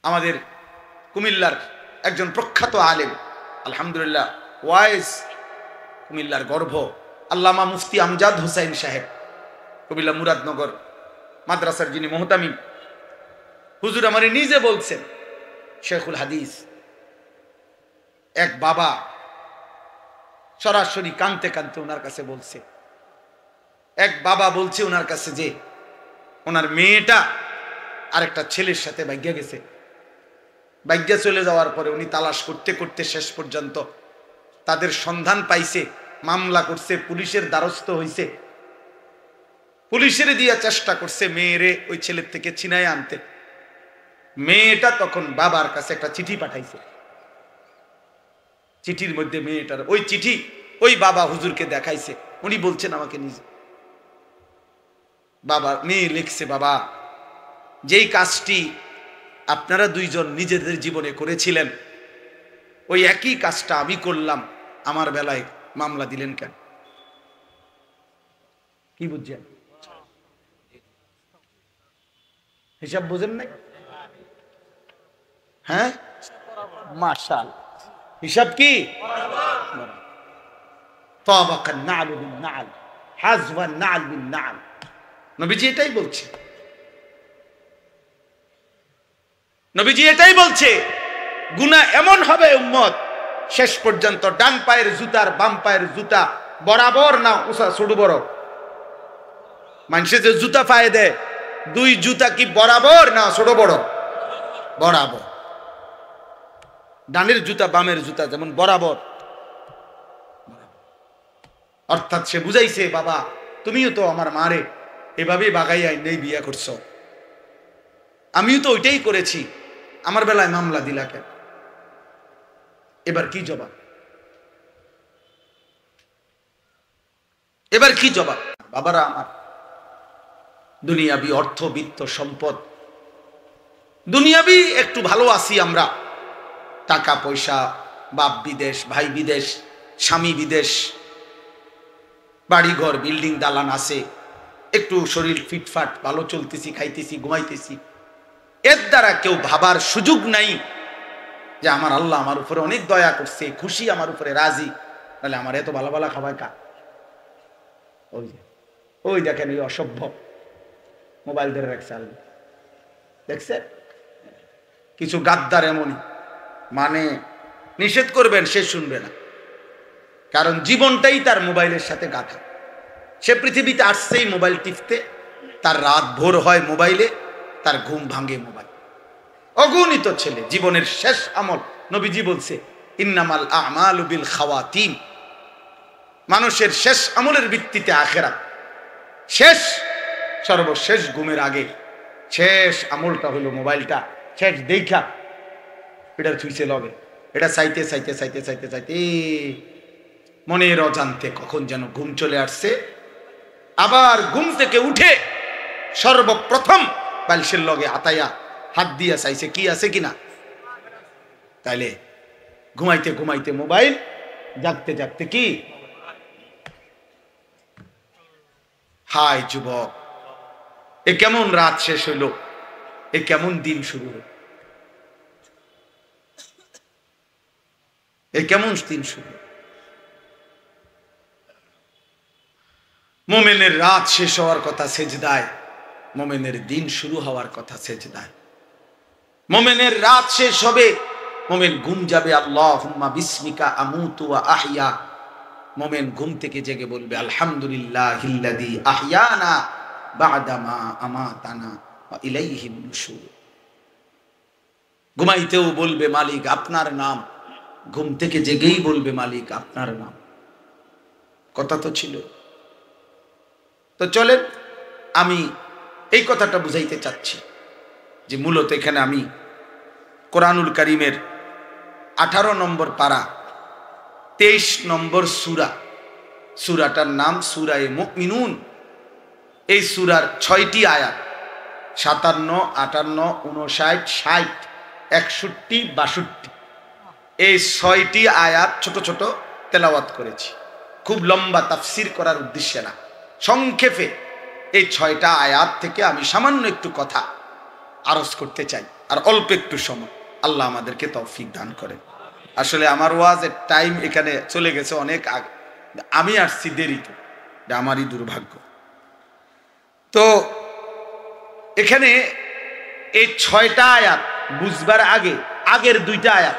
আমাদের কুমিল্লার একজন প্রখ্যাত আলেম, আলহামদুলিল্লাহ ওয়াইজ, কুমিল্লার গর্ভ, আল্লামা মুফতি আমজাদ হোসাইন সাহেব, কুমিল্লা মুরাদনগর মাদ্রাসার যিনি মোহতামিম, হুজুর আমার নিজে বলছেন, শেখুল হাদিস, এক বাবা সরাসরি কাঁদতে কাঁদতে ওনার কাছে বলছে, এক বাবা বলছে ওনার কাছে যে ওনার মেয়েটা আরেকটা ছেলের সাথে ভাগ্যা গেছে। ভাগ্যা চলে যাওয়ার পরে উনি তালাশ করতে করতে শেষ পর্যন্ত তাদের সন্ধান পাইছে, মামলা করছে, পুলিশের দ্বারস্থ হইছে, পুলিশের দিয়া চেষ্টা করছে মেয়েরে ওই ছেলের থেকে ছিনায় আনতে। মেয়েটা তখন বাবার কাছে একটা চিঠি পাঠাইছে, চিঠির মধ্যে মেয়েটার ওই চিঠি ওই বাবা হুজুরকে দেখাইছে। উনি বলছেন আমাকে নিজে, বাবা মেয়ে লিখছে, বাবা যেই কাজটি আপনারা দুইজন নিজেদের জীবনে করেছিলেন ওই একই কাজটা আমি করলাম, আমার বেলায় মামলা দিলেন কেন? কি বুঝছেন? হিসাব বুঝেন নাই? হ্যাঁ, মাশাআল্লাহ, হিসাব কি? তাবাকান নাল বিন নাল, হাযওয়ান নাল বিন নাল, নবীজি এটাই বলছে। নবীজি এটাই বলছে, গুনাহ এমন হবে উম্মত শেষ পর্যন্ত ডান পায়ের জুতার বাম পায়ের জুতা বরাবর না উঁচা ছোট বড়। মানুষে যে জুতা পায়ে দেয়, দুই জুতা কি বরাবর না ছোট বড়? বরাবর। ডানের জুতা বামের জুতা যেমন বরাবর। অর্থাৎ সে বুঝাইছে, বাবা তুমিও তো আমার মারে এভাবেই বাগাইয়া নেই বিয়ে করছো, আমিও তো ওইটাই করেছি, আমার বেলায় মামলা দিলা কেন? এবার কি জবাব? এবার কি জবাব? বাবারা আমার, দুনিয়াবি অর্থ বিত্ত সম্পদ, দুনিয়াবি একটু ভালো আছি আমরা, টাকা পয়সা, বাপ বিদেশ, ভাই বিদেশ, স্বামী বিদেশ, বাড়িঘর বিল্ডিং দালান আছে, একটু শরীর ফিটফাট, ভালো চলতেছি, খাইতেছি, ঘুমাইতেছি, এর দ্বারা কেউ ভাবার সুযোগ নাই যে আমার আল্লাহ আমার উপরে অনেক দয়া করছে, খুশি, আমার উপরে রাজি, তাহলে আমার এত ভালো ভালো খাবার কা? ওই দেখেন এই অসভ্য মোবাইল ধরে রাখছে, দেখছে কিছু গাদ্দার এমনই, মানে নিষেধ করবেন সে শুনবে না, কারণ জীবনটাই তার মোবাইলের সাথে গাঁথা। সে পৃথিবীতে আসছেই মোবাইল টিপতে, তার রাত ভোর হয় মোবাইলে, তার ঘুম ভাঙে মোবাইল। অগণিত ছেলে জীবনের শেষ আমল, নবীজি বলছে ইন্নামাল আমালু বিল খাওয়াতিম, মানুষের শেষ আমলের ভিত্তিতে আখিরাত। শেষ সর্বশেষ ঘুমের আগে শেষ আমলটা হলো মোবাইলটা শেষ দেখা এটার ছুঁইছে লবে, এটা চাইতে চাইতে চাইতে চাইতে চাইতে মনের অজান্তে কখন যেন ঘুম চলে আসছে, আবার ঘুম থেকে উঠে সর্বপ্রথম বালিশের লগে আতাইয়া হাত দিয়া চাইছে কি আছে কিনা। তাইলে ঘুমাইতে ঘুমাইতে মোবাইল, জাগতে জাগতে কি? হায় যুবক, এ কেমন রাত শেষ হইল, এ কেমন দিন শুরু হল, এ কেমন দিন শুরু। মোমেনের রাত শেষ হওয়ার কথা সেজদায়, মোমেনের দিন শুরু হওয়ার কথা সেজদায়। মোমেনের রাত শেষ হবে, মোমেন ঘুম যাবে আল্লাহুম্মা বিসমিকা আমুতু ওয়া আহইয়া, মোমেন ঘুম থেকে জেগে বলবে আলহামদুলিল্লাহিল্লাযী আহইয়ানা বা'দা মা আমাতানা ওয়া ইলাইহিন নুশুর। ঘুমাইতেও বলবে মালিক আপনার নাম, ঘুম থেকে জেগেই বলবে মালিক আপনার নাম। কথা তো ছিল। তো চলেন আমি এই কথাটা বুঝাইতে চাচ্ছি যে মূলত এখানে আমি কোরআনুল কারীমের 18 নম্বর পারা 23 নম্বর সূরা, সূরাটার নাম সূরায়ে মুমিনুন। এই সূরার 6টি আয়াত 57, 58, 59, 60, 61, 62 এই 6টি আয়াত ছোট ছোট তেলাওয়াত করেছি। খুব লম্বা তাফসির করার উদ্দেশ্যে না, সংক্ষেপে এই 6টা আয়াত থেকে আমি সামান্য একটু কথা আরজ করতে চাই। আর অল্প একটু সময়। আল্লাহ আমাদেরকে তৌফিক দান করেন। আসলে আমার ওয়াজের টাইম এখানে চলে গেছে অনেক আগে, আমি আসছি দেরিতে, এটা আমারই দুর্ভাগ্য। তো এখানে এই 6টা আয়াত বুঝবার আগে আগের 2টা আয়াত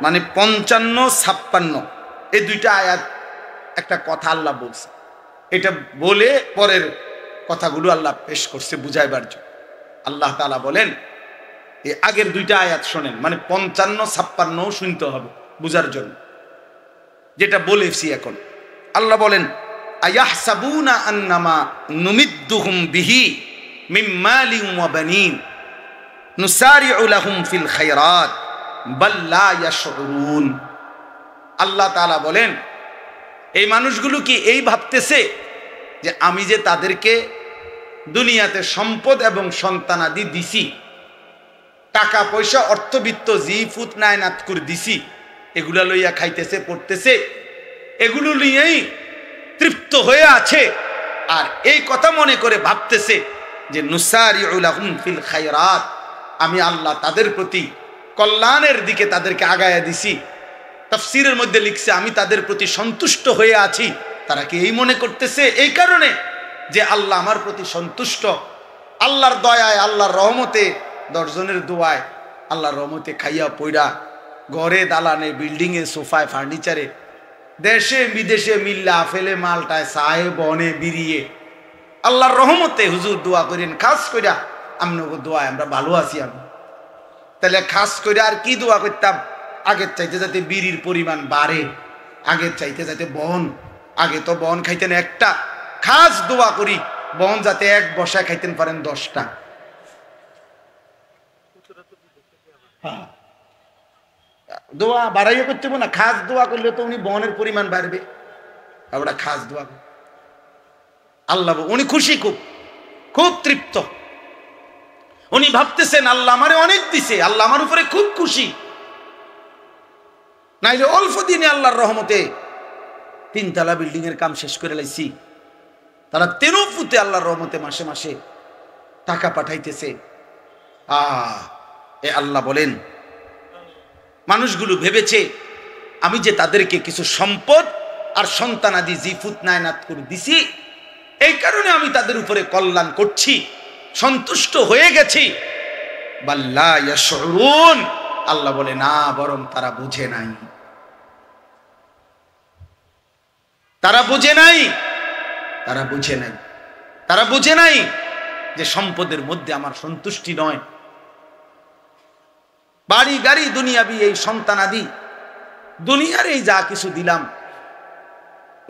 মানে 55-56 এই 2টা আয়াত একটা কথা আল্লাহ বলছে, এটা বলে পরের কথাগুলো আল্লাহ পেশ করছে বুঝাইবার জন্য। আল্লাহ তাআলা বলেন, এই আগের 2টা আয়াত শোনেন, মানে 55-56 শুনতে হবে বুঝার জন্য যেটা বলেছি এখন। আল্লাহ বলেন, আয়াহসাবুনা আন্নামা নুমিদ্দুহুম বিহি মিন মালিন ওয়া বানিন নুসারিউ লাহুম ফিল খায়রাত বাল লা ইয়াশউরুন। আল্লাহ তাআলা বলেন, এই মানুষগুলো কি এই ভাবতেছে যে আমি যে তাদেরকে দুনিয়াতে সম্পদ এবং সন্তানাদি দিছি, টাকা পয়সা অর্থবিত্ত জি ফুত নায়নাত করে দিছি, এগুলা লইয়া খাইতেছে পড়তেছে, এগুলো নিয়েই তৃপ্ত হয়ে আছে, আর এই কথা মনে করে ভাবতেছে যে নুসারিউ লাহুম ফিল খায়রাত, আমি আল্লাহ তাদের প্রতি কল্যাণের দিকে তাদেরকে আগায়া দিছি। তাফসীরের মধ্যে লিখছে, আমি তাদের প্রতি সন্তুষ্ট হয়ে আছি। তারা কি এই মনে করতেছে এই কারণে যে আল্লাহ আমার প্রতি সন্তুষ্ট, আল্লাহর দয়ায়, আল্লাহর রহমতে, 10 জনের দোয়ায়, আল্লাহর রহমতে খাইয়া পয়রা ঘরে দালানে বিল্ডিংয়ে সোফায় ফার্নিচারে দেশে বিদেশে মিল্লা ফেলে মালটায় সাহে বনে বিরিয়ে আল্লাহর রহমতে হুজুর দোয়া করেন খাস কইরা আমনগো দোয়ায় আমরা ভালো আছি। আমি তাহলে খাস করে আর কি দোয়া করতাম, আগের চাইতে যাতে বিড়ির পরিমাণ বাড়ে, আগের চাইতে যাতে বন, আগে তো বন খাইতেন একটা, খাস দোয়া করি বন যাতে এক বসায় খাইতেন পারেন 10টা। দোয়া বাড়াইয়া করতে না, খাস দোয়া করলে তো উনি বনের পরিমাণ বাড়বে, আমরা খাস দোয়া করি। আল্লাহ উনি খুশি, খুব খুব তৃপ্ত। উনি ভাবতেছেন আল্লাহ আমারে অনেক দিছে, আল্লাহ আমার উপরে খুব খুশি। নাইলে অল্প দিনে আল্লাহর রহমতে 3 তলা বিল্ডিং এর কাম শেষ করে লাইছি, তারা 13 ফুটে আল্লাহর রহমতে মাসে মাসে টাকা পাঠাইতেছে। এ আল্লাহ বলেন, মানুষগুলো ভেবেছে আমি যে তাদেরকে কিছু সম্পদ আর সন্তানাদি জি ফুত নায়নাত করে দিছি, এই কারণে আমি তাদের উপরে কল্যাণ করছি, সন্তুষ্ট হয়ে গেছি। বাল লা ইয়াশউরুন, আল্লাহ বলে না, বরং তারা বুঝে নাই, তারা বুঝে নাই, তারা বুঝে নাই, তারা বুঝে নাই যে সম্পদের মধ্যে আমার সন্তুষ্টি নয়। বাড়ি গাড়ি দুনিয়াবি এই সন্তানাদি দুনিয়ার এই যা কিছু দিলাম,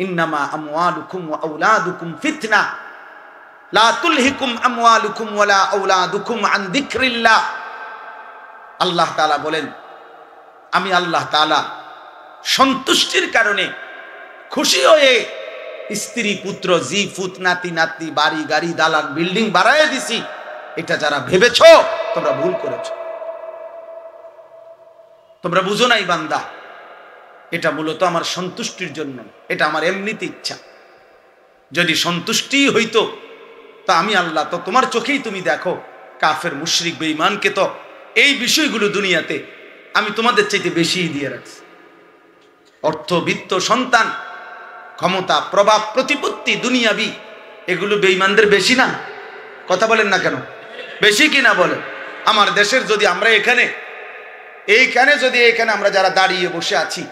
ইন্নামা আমওয়ালুকুম ওয়া আওলাদুকুম ফিতনা লা তুলহিকুম আমওয়ালুকুম ওয়ালা আওলাদুকুম আন যিকরিল্লাহ। আল্লাহ তাআলা বলেন, আমি আল্লাহ তাআলা সন্তুষ্টির কারণে খুশি হয়ে স্ত্রী পুত্র জি ফুত নাতি নাতনি বাড়ি গাড়ি দালান বিল্ডিং বাড়ায় দিছি। এটা যারা ভেবেছো তোমরা ভুল করেছো, তোমরা বুঝো নাই বান্দা, এটা মূলত আমার সন্তুষ্টির জন্য, এটা আমার এমনিতে ইচ্ছা। যদি সন্তুষ্টি হইতো তা আমি আল্লাহ তো তোমার চোখেই তুমি দেখো, কাফের মুশরিক বেঈমানকে তো এই বিষয়গুলো দুনিয়াতে আমি তোমাদের চাইতে বেশি দিয়ে রাখছি। অর্থ বিত্ত সন্তান ক্ষমতা প্রভাব প্রতিপত্তি দুনিয়াবি এগুলো বেঈমানদের বেশি না? কথা বলেন না কেন, বেশি কিনা বলেন? আমার দেশের যদি আমরা এইখানে আমরা যারা দাঁড়িয়ে বসে আছি,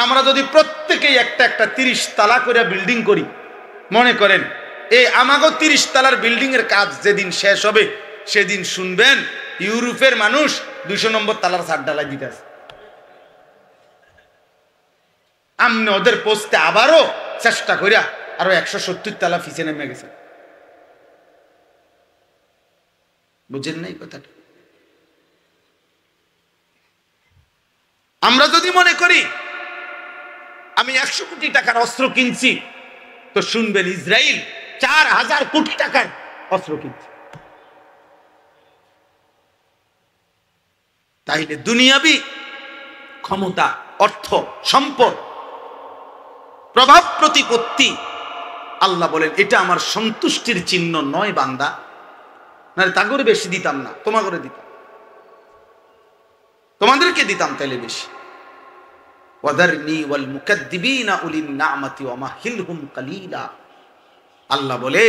আমরা যদি প্রত্যেকেই একটা একটা 30 তালা করে বিল্ডিং করি, মনে করেন এই আমাগো 30 তালার বিল্ডিং এর কাজ যেদিন শেষ হবে সেদিন শুনবেন ইউরোপের মানুষ 200 নম্বর তালার ছাদ ঢালাই দিতেছে। আমনে ওদের পোস্টে আবারও চেষ্টা করিয়া আরো 170 তালা ফিসে নেমে গেছে। বুঝেন নাই কথাটা? আমরা যদি মনে করি আমি 100 কোটি টাকার অস্ত্র কিনছি, তো শুনবেন ইসরায়েল 4000 কোটি টাকার অস্ত্র কিনছে। তাইলে দুনিয়াবি ক্ষমতা, অর্থ, সম্পদ, প্রভাব প্রতিপত্তি, আল্লাহ বলেন এটা আমার সন্তুষ্টির চিহ্ন নয় বান্দা। না তাগরে বেশি দিতাম না, তোমা করে দিতাম। তোমাদেরকে দিতাম তাইলে বেশি। ওয়াদারনি ওয়াল মুকাদ্দিবিনা উলিন নি'মাতি ওয়া মাহিলহুম কালিলা। আল্লাহ বলে,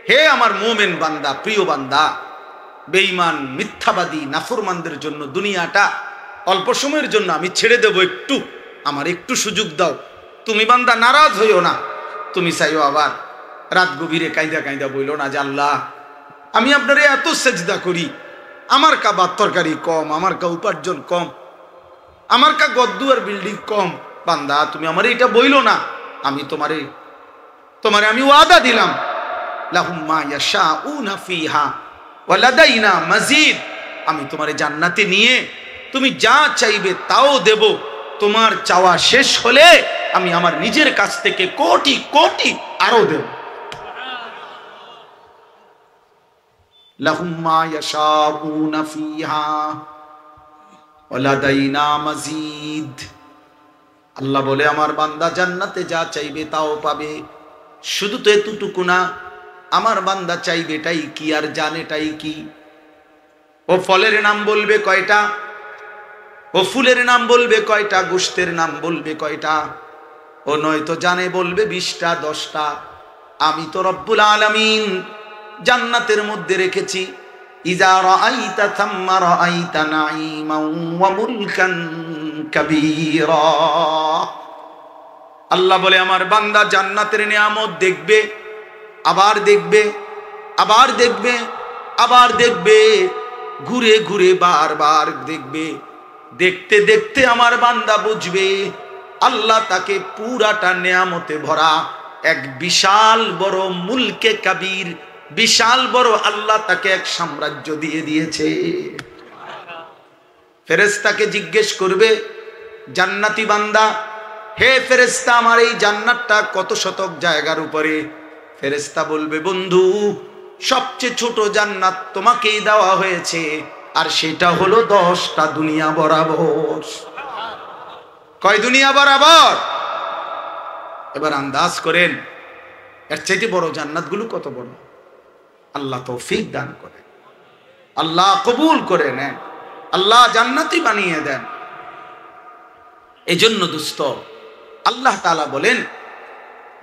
হে আমার মুমিন বান্দা, প্রিয় বান্দা, বেঈমান মিথ্যাবাদী নাফরমানদের জন্য দুনিয়াটা অল্প সময়ের জন্য আমি ছেড়ে দেব, একটু আমার একটু সুযোগ দাও। তুমি বান্দা নারাজ হইও না, তুমি চাইও আবার রাত গভীরে কাঁদা কাঁদা বইলো না যে আল্লাহ আমি আপনারে এত সেজদা করি, আমার কা ভাত তরকারি কম, আমার কা উপার্জন কম, আমার কা গদ্দুয়ার বিল্ডিং কম। বান্দা তুমি আমার এটা বইলো না, আমি তোমারে আমি ওয়াদা দিলাম, লাহুম মা ইয়াশাউনা ফিহা ওয়া লাদাইনা মাজিদ। আমি তোমারে জান্নাতে নিয়ে তুমি যা চাইবে তাও দেব। তোমার চাওয়া শেষ হলে আমি আমার নিজের কাছ থেকে কোটি কোটি আরো দেব। লাহুম মা ইয়াশাউনা ফিহা ওয়া লাদাইনা মাজিদ। আল্লাহ বলে আমার বান্দা জান্নাতে যা চাইবে তাও পাবে। শুধু তো এতটুকু না, আমার বান্দা চাইবেটাই কি আর জানেটাই কি। ও ফলের নাম বলবে কয়টা, ও ফুলের নাম বলবে কয়টা, গোশতের নাম বলবে কয়টা, ও নয়তো জানে বলবে 20টা 10টা। আমি তো রব্বুল আলামিন জান্নাতের মধ্যে রেখেছি, ইজা রাআইতা থাম্মা রাআইতা নাঈমান ওয়া মুলকান কাবীরা। আল্লাহ বলে আমার বান্দা জান্নাতের নিয়ামত দেখবে, আবার দেখবে, আবার দেখবে, আবার দেখবে, ঘুরে ঘুরে বারবার দেখবে। দেখতে দেখতে আমার বান্দা বুঝবে আল্লাহ তাকে পুরাটা নিয়ামতে ভরা এক বিশাল বড় মুলকে কাবীর, বিশাল বড় আল্লাহ তাকে এক সাম্রাজ্য দিয়ে দিয়েছে। ফেরেশতাকে জিজ্ঞেস করবে জান্নাতি বান্দা, হে ফেরেশতা আমার এই জান্নাতটা কত শতক জায়গার উপরে? ফেরেশতা বলবে বন্ধু সবচেয়ে ছোট জান্নাত তোমাকেই দেওয়া হয়েছে, আর সেটা হলো 10টা দুনিয়া বরাবর। কয় দুনিয়া বরাবর? এবার আন্দাজ করেন এর চাইতে বড় জান্নাতগুলো কত বড়। আল্লাহ তৌফিক দান করে, আল্লাহ কবুল করে নেন, আল্লাহ জান্নাতি বানিয়ে দেন। এই জন্য দোস্ত আল্লাহ তাআলা বলেন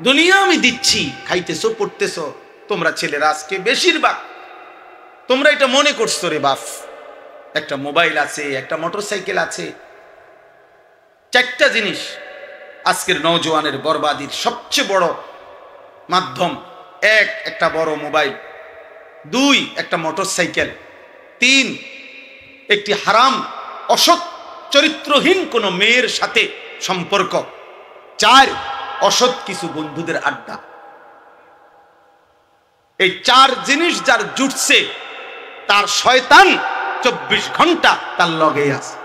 দুনিয়া আমি দিচ্ছি, খাইতেছো পড়তেছো। তোমরা ছেলেরা আজকে বেশিরভাগ তোমরা এটা মনে করছো রে বাপ, একটা মোবাইল আছে, একটা মোটরসাইকেল আছে, 4টা জিনিস আজকের নওজোয়ানের বরবাদির সবচেয়ে বড় মাধ্যম। 1 একটা বড় মোবাইল, 2 একটা মোটরসাইকেল, 3 একটি হারাম অসৎ চরিত্রহীন কোন মেয়ের সাথে সম্পর্ক, 4 অসৎ কিছু বন্ধুদের আড্ডা। এই 4 জিনিস যার জুটছে তার শয়তান 24 ঘন্টা তার লগে আছে।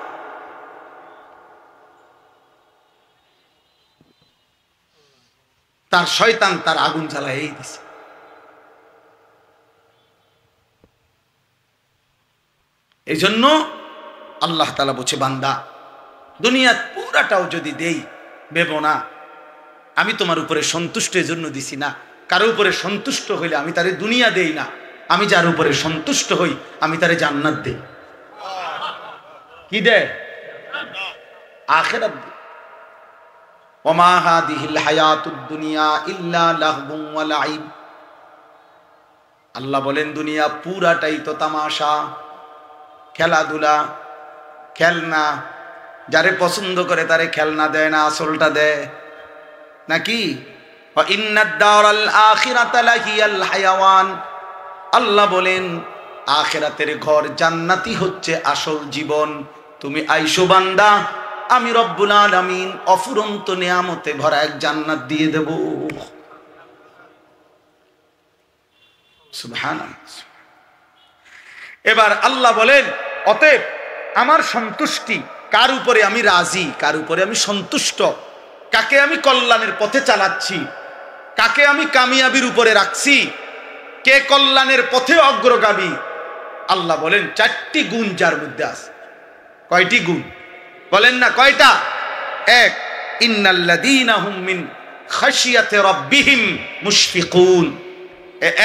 তার শয়তান তার আগুন জ্বালাই দিছে। এই জন্য আল্লাহ তাআলা বলছে বান্দা দুনিয়ার পুরাটাও যদি দেই ভেবো না আমি তোমার উপরে সন্তুষ্ট এর জন্য দিছি না। কারো উপরে সন্তুষ্ট হইলে আমি তারে দুনিয়া দেই না, আমি যার উপরে সন্তুষ্ট হই আমি তারে জান্নাত দেই। কি দেয়? আখিরাত দেয়। ওমা হাদিহিল হায়াতুদ দুনিয়া ইল্লা লাহবুন ওয়া লাইব। আল্লাহ বলেন দুনিয়া পুরাটাই তো তামাশা, খেলাধুলা, খেলনা। যারে পছন্দ করে তারে খেলনা দেয় না, আসলটা দেয় নাকি? ইন্নাদ দারাল আখিরাতা লাহিয়াল হায়াওয়ান। আল্লাহ বলেন আখিরাতের ঘর জান্নাতি হচ্ছে আসল জীবন। তুমি আইসো বান্দা, আমি রব্বুল আলামিন অফুরন্ত নিয়ামতে ভরা এক জান্নাত দিয়ে দেব। সুবহানাল্লাহ। এবার আল্লাহ বলেন অতএব আমার সন্তুষ্টি কার উপরে আমি রাজি, কার উপরে আমি সন্তুষ্ট, কাকে আমি কল্যাণের পথে চালাচ্ছি, কাকে আমি কামিয়াবির উপরে রাখছি, কে কল্যাণের পথে অগ্রগামী। আল্লাহ বলেন 4টি গুণ যার মধ্যে আছে। কয়টি গুণ বলেন না? কয়টা? 1 ইন্নাল্লাযীনা হুম মিন খাশিয়াতি রাব্বিহিম মুশফিকুন।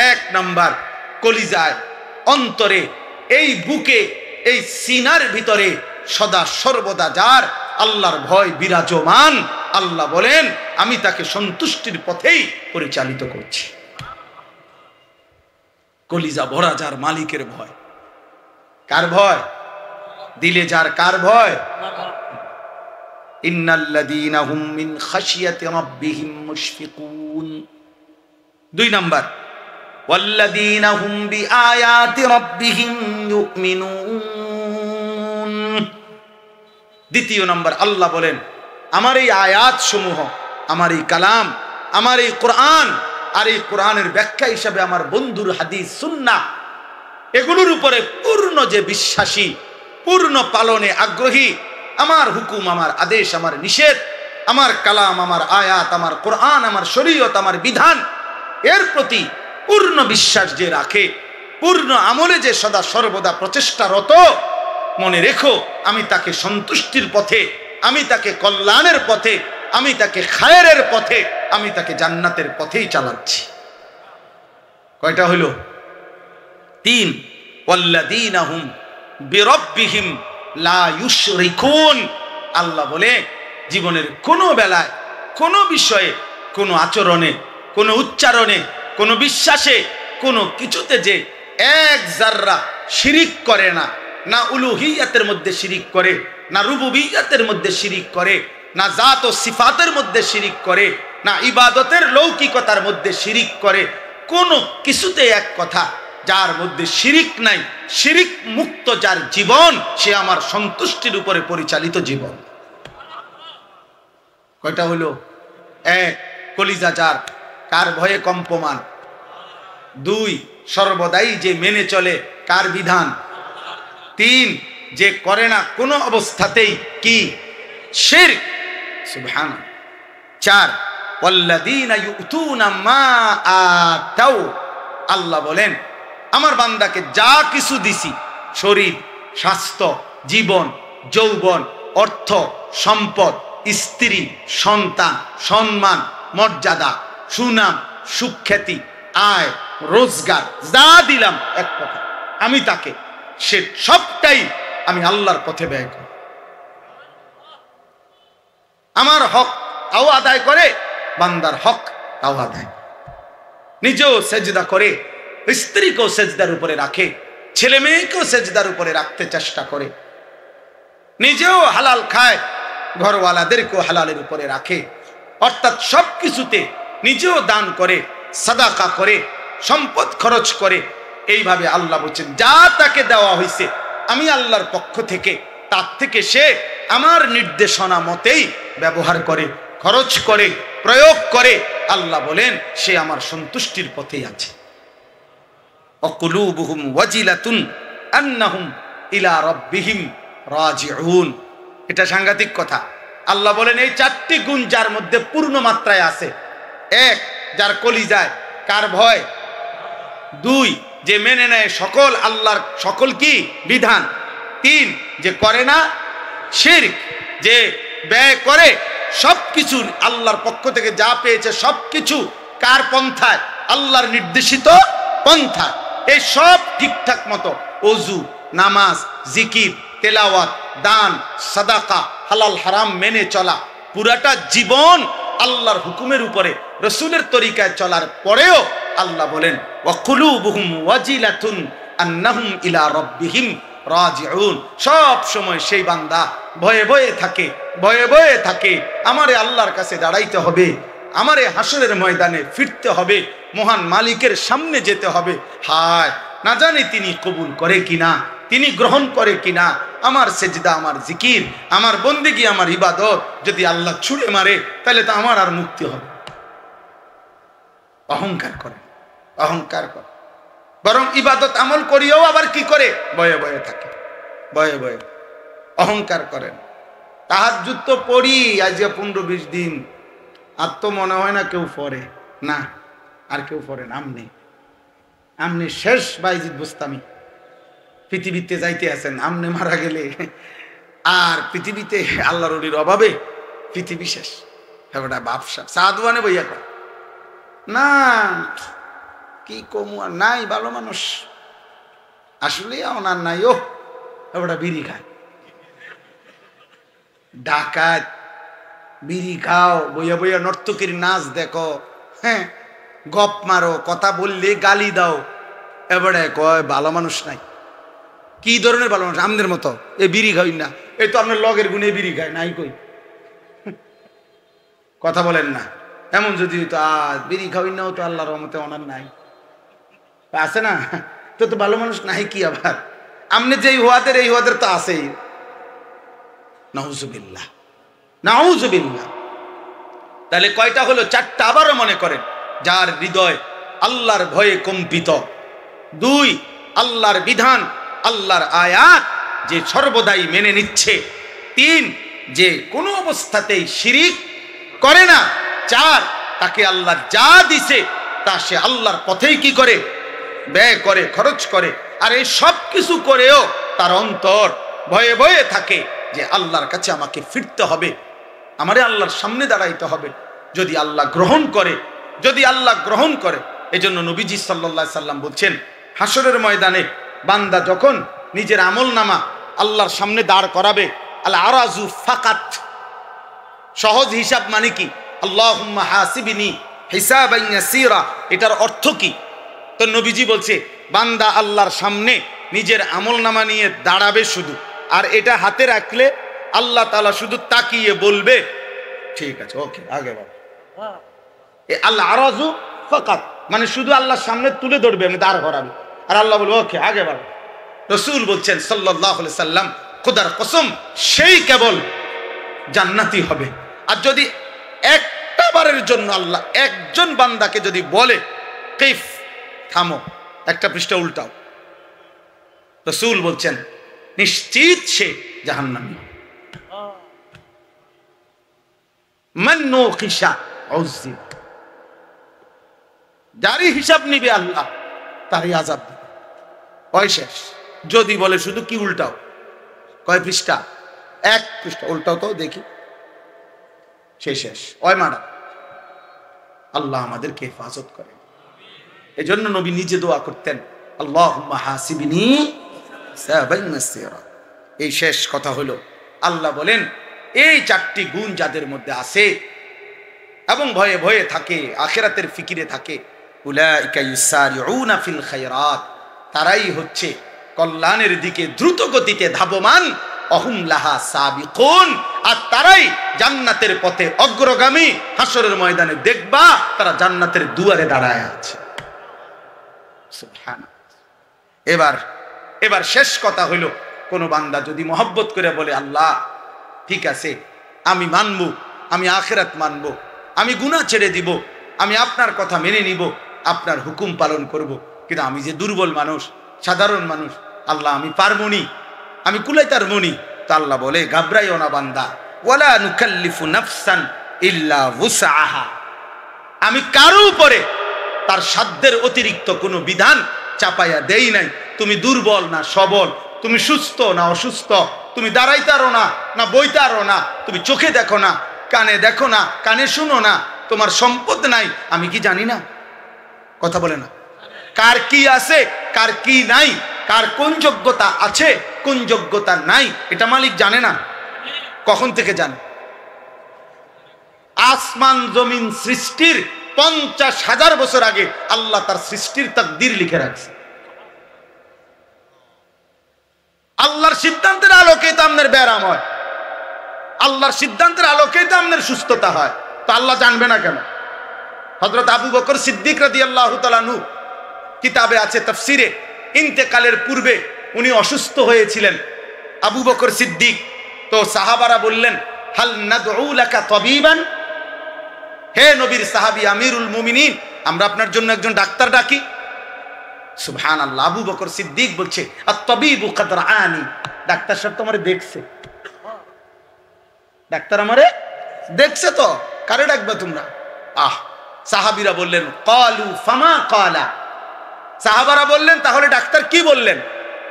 1 নাম্বার কলিজায়, অন্তরে, এই বুকে, এই সিনার ভিতরে সদা সর্বদা যার আল্লাহর ভয় বিরাজমান, আল্লাহ বলেন আমি তাকে সন্তুষ্টির পথেই পরিচালিত করছি। কলিজা ভরা যার মালিকের ভয়। কার ভয়? দিলে যার কার ভয়? ইন্নাল্লাযীনা হুম মিন খাশিয়াতি রাব্বিহিম মুশফিকুন। 2 নাম্বার ওয়াল্লাযীনা হুম বিআয়াতি রাব্বিহিম ইউমিনুন। দ্বিতীয় নাম্বার আল্লাহ বলেন আমার এই আয়াত সমূহ, আমার এই কালাম, আমার এই কোরআন আর এই কোরআনের ব্যাখ্যা হিসাবে আমার বন্ধুর হাদিস সুন্নাহ, এগুলোর উপরে পূর্ণ যে বিশ্বাসী, পূর্ণ পালনে আগ্রহী, আমার হুকুম, আমার আদেশ, আমার নিষেধ, আমার কালাম, আমার আয়াত, আমার কোরআন, আমার শরীয়ত, আমার বিধান, এর প্রতি পূর্ণ বিশ্বাস যে রাখে, পূর্ণ আমলে যে সদা সর্বদা প্রচেষ্টারত, মনে রেখো আমি তাকে সন্তুষ্টির পথে, আমি তাকে কল্যাণের পথে, আমি তাকে খায়েরের পথে, আমি তাকে জান্নাতের পথেই চালাচ্ছি। কয়টা হইল? 3। ওয়াল্লাযীনা হুম বিরাব্বিহিম লা ইউশরিকুন। আল্লাহ বলে জীবনের কোনো বেলায়, কোনো বিষয়ে, কোনো আচরণে, কোনো উচ্চারণে, কোনো বিশ্বাসে, কোনো কিছুতে যে এক জাররা শিরিক করে না, না উলুহিয়াতের মধ্যে শিরিক করে, না রুবুবিয়াতের মধ্যে শিরিক করে, না জাত ও সিফাতের মধ্যে শিরিক করে, না ইবাদতের লৌকিকতার মধ্যে শিরিক করে, কোনো কিছুতে এক কথা, যার মধ্যে শিরিক নাই, শিরিক মুক্ত যার জীবন, সে আমার সন্তুষ্টির উপরে পরিচালিত জীবন। কয়টা হলো? 1 কলিজা যার কার ভয়ে কম্পমান। 2 সর্বদাই যে মেনে চলে কার বিধান। 3 যে করে না কোনো অবস্থাতেই কি শিরক। সুবহানাল্লাহ। 4 ওয়াল্লাযীনা ইউতুনা মা আতাউ। আল্লাহ বলেন আমার বান্দাকে যা কিছু দিছি, শরীর, স্বাস্থ্য, জীবন, যৌবন, অর্থ, সম্পদ, স্ত্রী, সন্তান, সম্মান, মর্যাদা, সুনাম, সুখ্যাতি, আয়, রোজগার, যা দিলাম এক কথা, আমি তাকে সে সবটাই আমি আল্লাহর পথে ব্যয় করি। আমার হক তাও আদায় করে, বান্দার হক তাও আদায়, নিজেও সেজদা করে, স্ত্রীকেও সেজদার উপরে রাখে, ছেলে মেয়েকেও সেজদার উপরে রাখতে চেষ্টা করে, নিজেও হালাল খায়, ঘরওয়ালাদেরকেও হালালের উপরে রাখে, অর্থাৎ সব কিছুতে নিজেও দান করে, সাদাকা করে, সম্পদ খরচ করে। এইভাবে আল্লাহ বলছেন যা তাকে দেওয়া হয়েছে আমি আল্লাহর পক্ষ থেকে, তার থেকে সে আমার নির্দেশনা মতেই ব্যবহার করে, খরচ করে, প্রয়োগ করে। আল্লাহ বলেন সে আমার সন্তুষ্টির পথেই আছে। অকুলুবুহুম ওয়াজিলাতুন আন্নাহুম ইলা রাব্বিহিম রাজিউন। এটা সাংঘাতিক কথা। আল্লাহ বলেন এই 4টি গুণ যার মধ্যে পূর্ণ মাত্রায় আছে। 1 যার কলিজায় কার ভয়। 2 যে মেনে নেয় সকল আল্লাহর সকল কি বিধান। 3 যে করে না শিরক, যে ব্যয় করে সবকিছু আল্লাহর পক্ষ থেকে যা পেয়েছে সবকিছু কার পন্থায়, আল্লাহর নির্দেশিত পন্থায়। এই সব ঠিকঠাক মতো ওযু, নামাজ, জিকির, তেলাওয়াত, দান, সাদাকা, হালাল হারাম মেনে চলা, পুরাটা জীবন আল্লাহর হুকুমের উপরে রাসূলের তরিকায় চলার পরেও আল্লাহ বলেন ওয়াকুলুবুহুম ওয়াজিলাতুন আন্নাহুম ইলা রাব্বিহিম রাজিউন। সব সময় সেই বান্দা ভয়ে ভয়ে থাকে, ভয়ে ভয়ে থাকে আমারে আল্লাহর কাছে দাঁড়াইতে হবে, আমারে হাসরের ময়দানে ফিরতে হবে, মহান মালিকের সামনে যেতে হবে। হায় না জানি তিনি কবুল করে কিনা, তিনি গ্রহণ করে কিনা। আমার সেজদা, আমার জিকির, আমার বন্দেগী, আমার ইবাদত যদি আল্লাহ ছুঁড়ে মারে তাহলে তো আমার আর মুক্তি হবে। অহংকার করে, অহংকার করে, বরং ইবাদত আমল করিও আবার কি করে ভয়ে ভয়ে থাকে, ভয়ে ভয়ে অহংকার করেন। তাহাজ্জুদ তো পড়ি আজ 15-20 দিন, আর তো মনে হয় না কেউ পড়ে না, আর কেউ পড়ে না। আমনে শেষ বাইজিদ বুস্তামি পৃথিবীতে যাইতে আছেন, আমনে মারা গেলে আর পৃথিবীতে আল্লাহর ওলির অভাবে পৃথিবী শেষ। ওটা বাপসা সাধুয়ানে বইয়া কর না, কি কমু আর নাই, ভালো মানুষ আসলে ওনার নাই। ও ওটা বিড়ি খায়, ডাকাত, বিড়ি খাও, বইয়া বইয়া নর্তকীর নাচ দেখো, হ্যাঁ, গপ মারো, কথা বললে গালি দাও, এবারে কয় ভালো মানুষ নাই। কি ধরনের ভালো মানুষ? আমাদের মতো এ বিড়ি খাই না, এই তো আপনার লগের গুণে বিড়ি খায় নাই কই, কথা বলেন না। এমন যদি তো বিড়ি খাওয়াই নাও তো আল্লাহর রহমতে ওনার নাই, আছে না? তো তো ভালো মানুষ নাই কি আবার? আমনে যেই হওয়াদের এই হওয়াদের তো আছেই। নাউজুবিল্লাহ, নাউজুবিল্লাহ। তাহলে কয়টা হলো? চারটা। আবারও মনে করেন, যার হৃদয় আল্লাহর ভয়ে কম্পিত, 2 আল্লাহর বিধান, আল্লাহর আয়াত যে সর্বদাই মেনে নিচ্ছে, 3 যে কোনো অবস্থাতেই শিরিক করে না, 4 তাকে আল্লাহ যা দিছে তা সে আল্লাহর পথেই কি করে? ব্যয় করে, খরচ করে। আর এই সব কিছু করেও তার অন্তর ভয়ে ভয়ে থাকে যে আল্লাহর কাছে আমাকে ফিরতে হবে, আমারে আল্লাহর সামনে দাঁড়াইতে হবে। যদি আল্লাহ গ্রহণ করে, যদি আল্লাহ গ্রহণ করে। এজন্য নবীজি সাল্লাল্লাহু আলাইহি সাল্লাম বলছেন, হাসরের ময়দানে বান্দা যখন নিজের আমলনামা আল্লাহর সামনে দাঁড় করাবে, আল আরাজু ফাকাত, সহজ হিসাব মানে কি? আল্লাহুম্মা হাসিবনি হিসাবান ইয়াসীরা, এটার অর্থ কি? তো নবীজি বলছে, বান্দা আল্লাহর সামনে নিজের আমলনামা নিয়ে দাঁড়াবে শুধু, আর এটা হাতে রাখলে আল্লাহ তাআলা শুধু তাকিয়ে বলবে, ঠিক আছে, ওকে, আগে বাবা। আল আরাজু ফাকাত মানে শুধু আল্লাহর সামনে তুলে ধরবে, আমি দাঁড় করাবে, আর আল্লাহ বলবে ওকে, আগে বাবা। রাসূল বলছেন সাল্লাল্লাহু আলাইহি সাল্লাম, খোদার কসম, সেই কেবল জান্নাতি হবে। আর যদি একটা বারের জন্য আল্লাহ একজন বান্দাকে যদি বলে কিফ, থামো, একটা পৃষ্ঠা উল্টাও, রাসূল বলছেন নিশ্চিত সে জাহান্নামী। মান নুকিশা উযিব, যারই হিসাব নিবে আল্লাহ তারই আযাব দিবে। ওই শেষ। যদি বলে শুধু কি উল্টাও, কয় পৃষ্ঠা? 1 পৃষ্ঠা উল্টাও তো দেখি, সেই শেষ, ওই মারা। আল্লাহ আমাদেরকে হেফাজত করে। এই জন্য নবী নিজে দোয়া করতেন, আল্লাহুম্মা হাসিবনি হিসাবান ইয়াসীরা। এই শেষ কথা হলো, আল্লাহ বলেন এই 4টি গুণ যাদের মধ্যে আছে এবং ভয়ে ভয়ে থাকে, আখিরাতের ফিকিরে থাকে, উলাইকা ইউসারিউনা ফিল খায়রাত, তারাই হচ্ছে কল্যাণের দিকে দ্রুত গতিতে ধাবমান, অহুম লাহা সাবিকুন, আর তারাই জান্নাতের পথে অগ্রগামী। হাসরের ময়দানে দেখবা তারা জান্নাতের দুয়ারে দাঁড়ায় আছে। সুবহানাল্লাহ। এবার শেষ কথা হইল, কোন বান্দা যদি মহব্বত করে বলে, আল্লাহ ঠিক আছে, আমি মানবো, আমি আখিরাত মানবো, আমি গুনাহ ছেড়ে দিব, আমি আপনার কথা মেনে নিব, আপনার হুকুম পালন করব, কিন্তু আমি যে দুর্বল মানুষ, সাধারণ মানুষ, আল্লাহ আমি পারবনি, আমি কুলাইতার মনি। তা আল্লাহ বলে, ঘাবড়াইও না বান্দা, ওয়ালা নুকাল্লিফু নাফসান ইল্লা উসআহা, আমি কারো উপরে তার সাধ্যের অতিরিক্ত কোনো বিধান চাপাইয়া দেই নাই। তুমি দুর্বল না সবল, তুমি সুস্থ না অসুস্থ, তুমি দাঁড়াইতারো না না বইতারো না, তুমি চোখে দেখো না, কানে দেখো না, কানে শুনো না, তোমার সম্পদ নাই, আমি কি জানি না? কথা বলে না? কার কি আছে, কার কি নাই, কার কোন যোগ্যতা আছে, কোন যোগ্যতা নাই, এটা মালিক জানে না? কখন থেকে জানে? আসমান জমিন সৃষ্টির 50,000 বছর আগে আল্লাহ তার সৃষ্টির তাকদীর লিখে রাখছে। আল্লাহর সিদ্ধান্তের আলোকেই তো আপনার ব্যারাম হয়, আল্লাহর সিদ্ধান্তের আলোকেই তো আপনার সুস্থতা হয়। তো আল্লাহ জানবে না কেন? হযরত আবু বকর সিদ্দিক রাদিয়াল্লাহু তাআলা আনহু কিতাবে আছে, তাফসিরে, ইন্তেকালের পূর্বে উনি অসুস্থ হয়েছিলেন আবু বকর সিদ্দিক। তো সাহাবারা বললেন, হাল নাদউ লাকা তাবিবান, হে নবীর সাহাবী আমিরুল মুমিনিন, আমরা আপনার জন্য একজন ডাক্তার ডাকি। সুবহানাল্লাহ। আবু বকর সিদ্দিক বলছে, আত-তাবিবু কাদ রাআনি, ডাক্তার সাহেব তো আমারে দেখছে, ডাক্তার আমারে দেখছে, তো কারে ডাকবে তোমরা? সাহাবীরা বললেন, ক্বালু ফামা ক্বালা, সাহাবারা বললেন তাহলে ডাক্তার কি বললেন?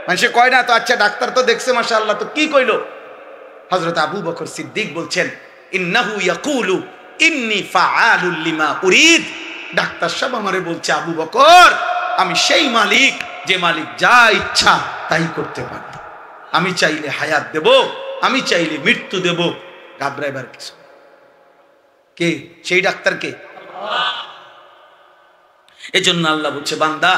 মানুষে কয় না তো, আচ্ছা ডাক্তার তো দেখছে মাশাআল্লাহ, তো কি কইলো? হযরত আবু বকর সিদ্দিক বলছেন, ইন্নাহু ইয়াকুলু ইন্নী ফাআলুল লিমা উরিদ, ডাক্তার সাহেব আমারে বলছে, আবু বকর আমি সেই মালিক যে মালিক যা ইচ্ছা তাই করতে পারে, আমি চাইলে হায়াত দেব, আমি চাইলে মৃত্যু দেব, ঘাবড়াইবার কিছু। কে সেই ডাক্তার? কে? এজন্য আল্লাহ বলছে, বান্দা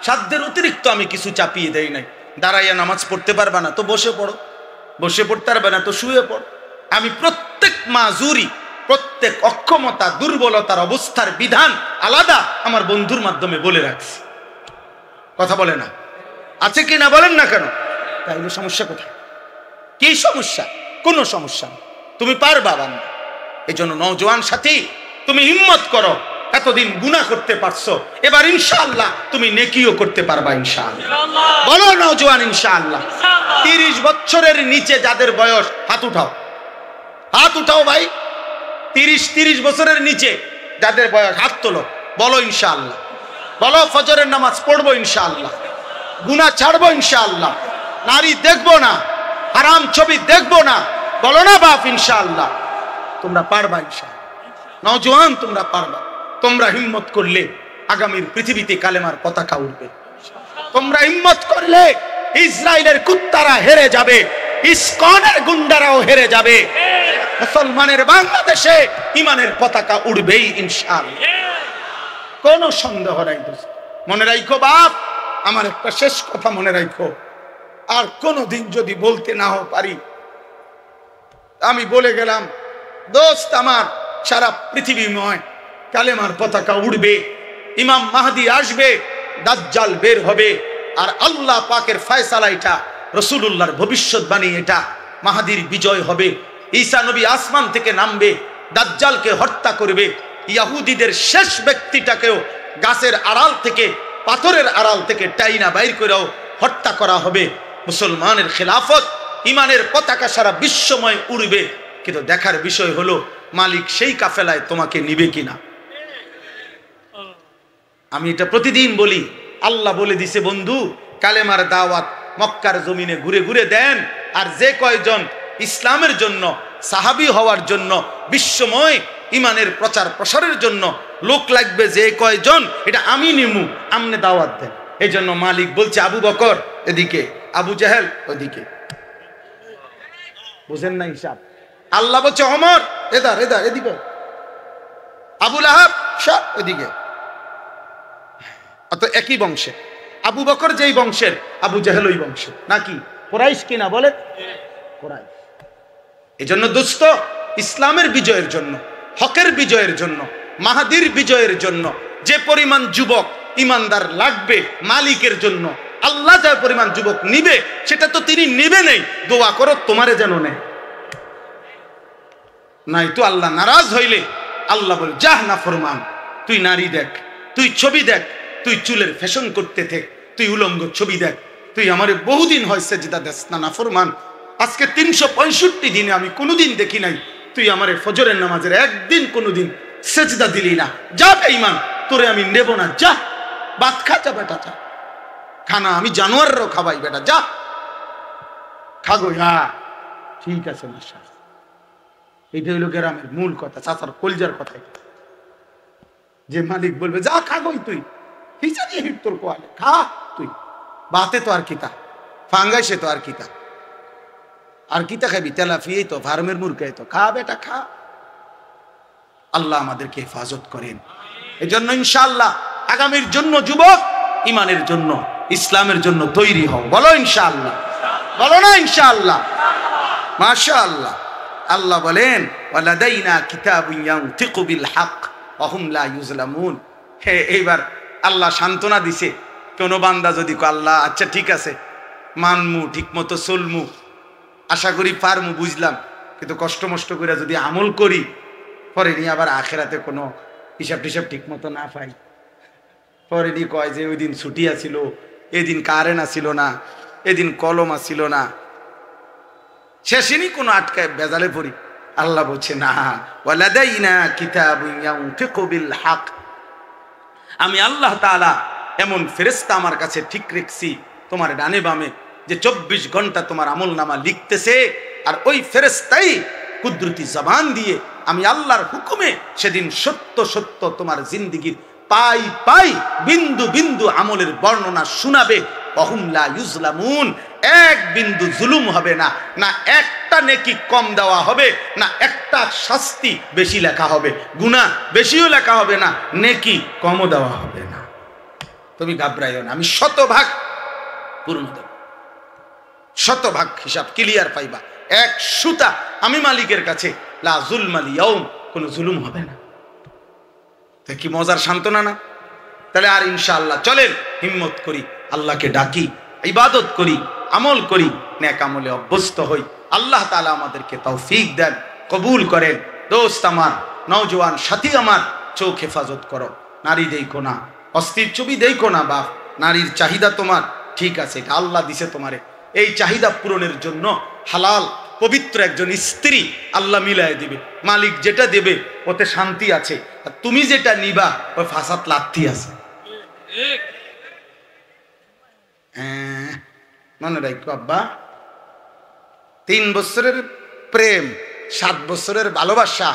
সাধ্যের অতিরিক্ত আমি কিছু চাপিয়ে দেই নাই। দাঁড়াইয়া নামাজ পড়তে পারবা না তো বসে পড়ো, বসে পড়তে পারবে না তো শুয়ে পড়ো। আমি প্রত্যেক মাজুরি, প্রত্যেক অক্ষমতা, দুর্বলতার অবস্থার বিধান আলাদা আমার বন্ধুর মাধ্যমে বলে রাখছি। কথা বলে না? আছে কি না বলেন না কেন? তাইলে সমস্যা কোথায়? কি সমস্যা? কোনো সমস্যা না, তুমি পারবা বান্দা। এই জন্য নওজোয়ান সাথী, তুমি হিম্মত করো। এতদিন গুনাহ করতে পারছো, এবার ইনশাআল্লাহ তুমি নেকিও করতে পারবা ইনশাআল্লাহ। বলো নওজোয়ান ইনশাআল্লাহ। 30 বছরের নিচে যাদের বয়স, হাত উঠাও, হাত উঠাও ভাই। 30 বছরের নিচে যাদের বয়স, হাত তোলো, বলো ইনশাআল্লাহ। বলো ফজরের নামাজ পড়বো ইনশাআল্লাহ, গুনাহ ছাড়বো ইনশাআল্লাহ, নারী দেখবো না, হারাম ছবি দেখবো না। বলো না বাপ ইনশাআল্লাহ। তোমরা পারবা ইনশাআল্লাহ। নওজোয়ান তোমরা পারবা। তোমরা হিম্মত করলে আগামীর পৃথিবীতে কালেমার পতাকা উঠবে। তোমরা হিম্মত করলে ইসরায়েলের কুত্তারা হেরে যাবে, ইসকনের গুন্ডারাও হেরে যাবে। মুসলমানের বাংলাদেশে ইমানের পতাকা উঠবেই ইনশাআল্লাহ, কোনো সন্দেহ নাই। মনে রাখো বাপ, আমার একটা শেষ কথা মনে রাখো। আর কোনদিন যদি বলতে নাও পারি, আমি বলে গেলাম দোস্ত আমার, সারা পৃথিবীময় কালেমার পতাকা উড়বে। ইমাম মাহদি আসবে, দাজ্জাল বের হবে, আর আল্লাহ পাকের ফয়সালা এটা, রাসূলুল্লাহর ভবিষ্যৎবাণী এটা, মাহদির বিজয় হবে। ঈসা নবী আসমান থেকে নামবে, দাজ্জালকে হত্যা করবে। ইহুদিদের শেষ ব্যক্তিটাকেও গাছের আড়াল থেকে, পাথরের আড়াল থেকে টাইনা বাইর করেও হত্যা করা হবে। মুসলমানের খেলাফত, ইমানের পতাকা সারা বিশ্বময় উড়বে। কিন্তু দেখার বিষয় হলো মালিক সেই কাফেলায় তোমাকে নিবে কিনা। আমি এটা প্রতিদিন বলি, আল্লাহ বলে দিছে বন্ধু, কালেমার দাওয়াত মক্কার জমিনে ঘুরে ঘুরে দেন। আর যে কয়জন ইসলামের জন্য, সাহাবী হওয়ার জন্য, বিশ্বময় ইমানের প্রচার প্রসারের জন্য লোক লাগবে, যে কয়জন, এটা আমি নিমু, আমনে দাওয়াত দেন। এই জন্য মালিক বলছে আবু বকর এদিকে, আবু জাহেল ওদিকে। বুঝেন না হিসাব? আল্লাহ বলছে ওমর এদার এদার এদিকে, আবু লাহাব সব ওদিকে। অত একই বংশে, আবু বকর যেই বংশের, আবু জাহেল ওই বংশের। নাকি কুরাইশ কিনা বলে? কুরাইশ। এই জন্য দোস্ত, ইসলামের বিজয়ের জন্য, হকের বিজয়ের জন্য, মাহাদির বিজয়ের জন্য যে পরিমাণ যুবক ইমানদার লাগবে, মালিকের জন্য আল্লাহ যে পরিমাণ যুবক নিবে, সেটা তো তিনি নিবে নেই। দোয়া করো তোমারে যেন নেয়, নাই তো আল্লাহ নারাজ হইলে আল্লাহ বলে, যাহ না ফরমান, তুই নারী দেখ, তুই ছবি দেখ, তুই চুলের ফ্যাশন করতে থাক, তুই উলঙ্গ ছবি দেখ, তুই আমারে বহুদিন হয়েছে যেটা দেশ না ফরমান। আজকে 365 দিনে আমি কোনোদিন দেখি নাই তুই আমারে ফজরের নামাজের একদিন কোনোদিন সেজদা দিলি না। যা বেঈমান, তোরে আমি নেব না, যা ভাত খা, যা বেটা যা, খানা আমি জানোয়ারও খাবাই, বেটা যা খাগো। হ্যাঁ ঠিক আছে মাশা, এইটা হইল গ্রামের মূল কথা, চাচার কলজার কথা। যে মালিক বলবে যা খাগোই, তুই হিসাবে হিট তোর কোয়ালে খা, তুই বাতে তো আর কিতা, ফাঙ্গাইসে তো আর কিতা, আর কিতা খাবি, তেলাফিয়ে তো, ফার্মের মুরগাই তো, খা বেটা খা। আল্লাহ আমাদেরকে হেফাজত করেন। এই জন্য ইনশাআল্লাহ আগামীর জন্য যুবক ইমানের জন্য, ইসলামের জন্য তৈরি হও। বলো ইনশাআল্লাহ, বলো না ইনশাআল্লাহ। মাশাআল্লাহ। আল্লাহ বলেন ওয়ালাদাইনা কিতাবুন ইয়ানতিকু বিল হক ওয়া হুম লা ইউজলামুন। এইবার আল্লাহ সান্ত্বনা দিছে, কোন বান্দা যদি কয় আল্লাহ আচ্ছা ঠিক আছে মানমু, ঠিক মতো চলমু, আশা করি পারমু, বুঝলাম, কিন্তু কষ্ট মষ্ট করে যদি আমল করি, পরে নিয়ে আবার আখেরাতে কোনো হিসাব টিসাব ঠিক মতো না পাই, পরে নিয়ে কয় যে ওই দিন ছুটি আছিল, এদিন কারেন্ট আসিল না, এদিন কলম আসিল না, শেষেনি কোনো আটকায় বেজালে পড়ি। আল্লাহ বলছে না, ওয়ালাদাইনা কিতাবুন ইয়ানতিকু বিল হক, আমি আল্লাহ তাআলা এমন ফেরেশতা আমার কাছে ঠিক রেখেছি তোমার ডানে বামে, যে 24 ঘন্টা তোমার আমল নামা লিখতেছে। আর ওই ফেরেশতাই কুদরতি জবান দিয়ে আমি আল্লাহর হুকুমে সেদিন সত্য সত্য তোমার জিন্দেগীর পাই পাই, বিন্দু বিন্দু আমলের বর্ণনা শোনাবে। ওয়া হুম লা ইউজলামুন, এক বিন্দু জুলুম হবে না, না একটা নেকি কম দেওয়া হবে, না একটা শাস্তি বেশি লেখা হবে। গুনাহ বেশিও লেখা হবে না, নেকি কমও দেওয়া হবে না। তুমি ঘাবড়াইও না, আমি শতভাগ পূর্ণ দেব, শতভাগ হিসাব ক্লিয়ার পাইবা। এক সুতা আমি মালিকের কাছে, লা যুলমাল ইয়াউম, কোনো জুলুম হবে না। তা কি মজার সান্ত্বনা না? তাহলে আর ইনশাআল্লাহ চলেন হিম্মত করি, আল্লাহকে ডাকি, ইবাদত করি, আমল করি, নেক আমলে অভ্যস্ত হই। আল্লাহ তাআলা আমাদেরকে তৌফিক দেন, কবুল করেন। দোস্ত আমার, নওজোয়ান সাথী আমার, চোখ হেফাজত করো, নারী দেখো না, অস্থির ছবি দেখো না বাপ। নারীর চাহিদা তোমার ঠিক আছে, এটা আল্লাহ দিছে তোমারে। এই চাহিদা পূরণের জন্য হালাল পবিত্র একজন স্ত্রী আল্লাহ মিলাই দিবে। মালিক যেটা দেবে ওতে শান্তি আছে, আর তুমি যেটা নিবা ওই ফাসাদ লাথি আছে। মনে রাখো আব্বা, 3 বছরের প্রেম, 7 বছরের ভালোবাসা,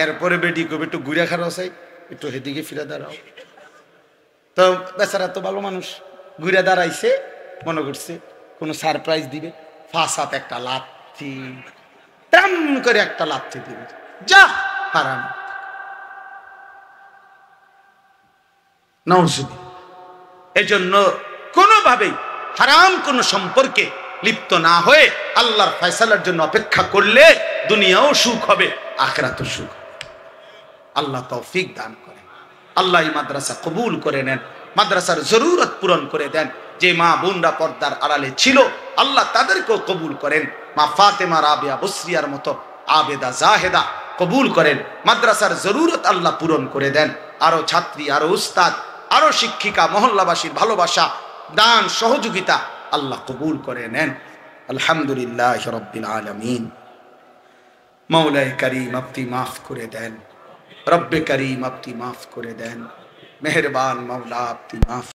এরপরে বেটি কবে একটু ঘুরে খারাপ চাই, একটু সেদিকে ফিরে দাঁড়াও। তো বেচারা তো ভালো মানুষ, ঘুরে দাঁড়াইছে, মনে করছে কোনো সারপ্রাইজ দিবে, ফাসাদ একটা লাথি, টান করে একটা লাথি দিবে, যা হারাম। নাউজুবিল্লাহ। এজন্য কোনোভাবেই হারাম কোনো সম্পর্কে লিপ্ত না হয়ে আল্লাহর ফয়সালার জন্য অপেক্ষা করলে দুনিয়াও সুখ হবে, আখিরাতও সুখ হবে। আল্লাহ তৌফিক দান করেন। আল্লাহ এই মাদ্রাসা কবুল করে নেন, মাদ্রাসার জরুরত পূরণ করে দেন। যে মা বোনরা পর্দার আড়ালে ছিল আল্লাহ তাদেরকেও কবুল করেন। মা ফাতেমা রাবিয়া বসরিয়ার মতো আবেদা জাহেদা কবুল করেন। মাদ্রাসার জরুরত আল্লাহ পূরণ করে দেন। আরো ছাত্রী, আরো উস্তাদ, আরো শিক্ষিকা, মহল্লাবাসীর ভালোবাসা, দান, সহযোগিতা আল্লাহ কবুল করে নেন। আলহামদুলিল্লাহ রাব্বিল আলামিন। মওলায়ে কারীম আপনি মাফ করে দেন, রব্বে কারীম আপনি মাফ করে দেন, মেহেরবান মাওলা আপনি মাফ